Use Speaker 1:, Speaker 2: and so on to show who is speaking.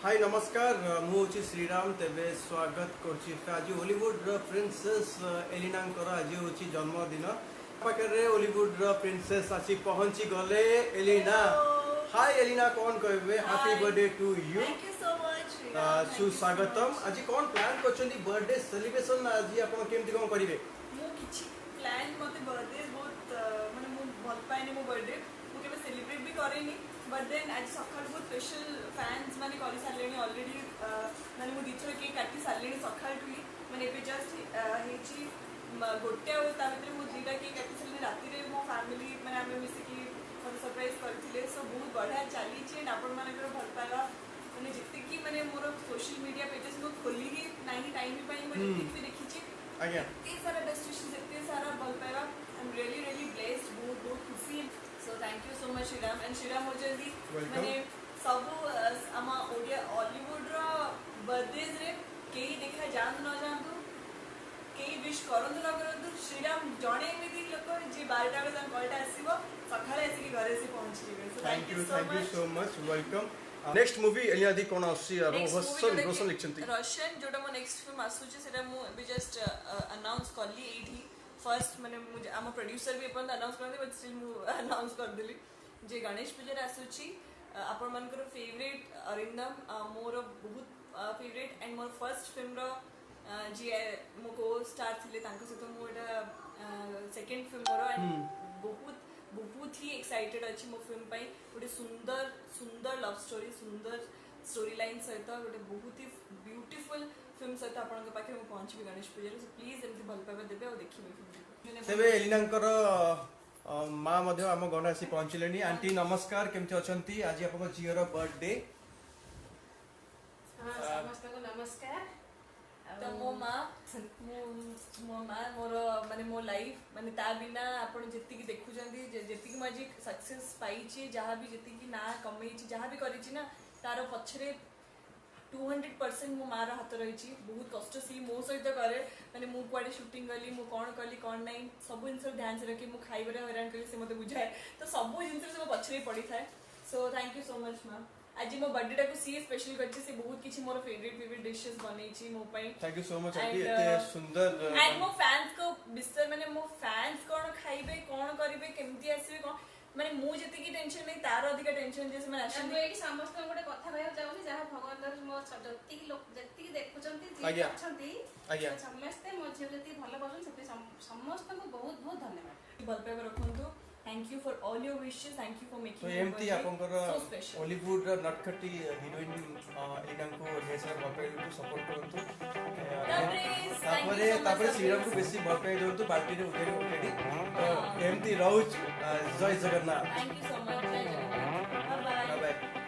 Speaker 1: हाय नमस्कार मुझे श्रीराम तेबे स्वागत कर हॉलीवुड प्रिंसेस एलिना आज हूँ जन्मदिन पाखे हॉलीवुड प्रिंसेस आसी पहुंची गले एलिना हाय एलिना कौन कहे हैप्पी बर्थडे टू यू सुस्वागतम आज कौन प्लान कर बर्थडे सेलिब्रेशन आज आप केमती कौन करेंगे
Speaker 2: प्लान मत बर्थडे बहुत माने मु भल पाएनी मो बर्थडे मु केबे सेलिब्रेट भी करेनी बट देन आज सकाळ बहुत स्पेशल फैंस माने करि सारलेनी ऑलरेडी माने मु दिथर केक काटी सारलेनी सकाळ टुली माने एबे जस्ट हेची गोटे और ता भीतर मु जीटा केक काटी सारलेनी राती रे मो फैमिली माने आमे मिसी की मते सरप्राइज करथिले सो बहुत बढ़िया चली छी आपण मानकर भल पाला माने जत्ते की माने मोर सोशल मीडिया पेजेस को खोली ही नाही टाइम पई मु जत्ते देखि छी
Speaker 1: आज्ञा
Speaker 2: इतने सारा डेस्टिनेशन इतने सारा भल पाइबा आई एम रियली ब्लेस्ड बहुत बहुत खुशी सो thank you so much Shriram and Shriram हो जल्दी माने सब आमा ओडिया हॉलीवुड रो बर्थडेज रे केही देखा जान न जानतु केही विश करंतु न करंतु श्रीराम जणे एमिति लोक जे 12टा बजे कॉलटा आसीबो सखाळे आसी की घरे से पहुंच जिवे so
Speaker 1: thank you so much welcome next movie एलिना दी कोन आसी रोशन रोशन लिखचंती
Speaker 2: रशियन जोटा मो नेक्स्ट फिल्म आसुची सेटा मु अभी जस्ट अनाउंस करली एठी फर्स्ट माने मुझे आम प्रोड्यूसर भी अपन अनाउंस करते बट स्टिल मु अनाउंस कर देली जे गणेश पूजा रे आसुची आपण मानकर फेवरेट अरिंदम मोर बहुत फेवरेट एंड मोर फर्स्ट फिल्म रो जे मो को स्टार थिले तांको सहित मु एटा सेकंड फिल्म मोर एंड बहुत ही एक्साइटेड अच्छी मो फिल्म पाई गोटे सुंदर सुंदर लव स्टोरी सुंदर स्टोरी लाइन सहित गोटे बहुत ही ब्यूटीफुल फिल्म सहित आपन के पाखे पहुंचबी गणेश पूजा सो प्लीज एमती भल पाबा देबे और देखिबे फिल्म
Speaker 1: तेबे एलिनांकर माँ मध्य आम घर आसी पहुँचले आंटी नमस्कार केमती अछंती आज आपन झीर बर्थडे
Speaker 3: समस्त को नमस्कार
Speaker 2: तो मो माँ मोर माने मो लाइफ माने ता बिना आपण जति की देखुचंदी जति की माजी सक्सेस पाई छी जहां भी जति की ना कमई छी जहां भी करी छी ना तारो पछरे 200% मो मार हाथ रही छी बहुत कष्ट सी मो सहित करे माने मु कुआडे शूटिंग गली मु कोन कली कोन नै सब जिंस ध्यान से रखी मु खाइबरे हैरान कली से मते बुझाए तो सब जिंस से पछरे पड़ी थाए सो thank you so much ma'am आज मो बर्थडे टाको सी स्पेशल करछि से बहुत किछि मोर फेवरेट डिशेस बनै छी मो पई
Speaker 1: thank you so much aunty एते सुंदर
Speaker 2: एंड मो फैंस को बिस्तर माने मो फैंस कोन खाइबे कोन करिवे केमती आसीबे कोन माने मु जति की टेंशन नै तार अधिक टेंशन जे माने आछन
Speaker 3: एटी समस्त गोटे कथा कहय चाहूनी जहा भगवान दर मो जति की लोग जति की देखुचंती जी अछंती समस्त मो जे जति भलो बसन सति समस्त को बहुत बहुत धन्यवाद
Speaker 2: भल पाइबा रखंतु thank you for all your wishes thank you for making
Speaker 1: तो एमती आपनकर हॉलीवुड र नटखटी हीरोइन एलिना को ढेसर भलपाई को सपोर्ट करंतु तापरे श्रीराम को बेसी भलपाई दंतु पार्टी रे उठेडी तो एमती रहउच जय Jagannath
Speaker 2: thank you so much जय जगन्नाथ बाय बाय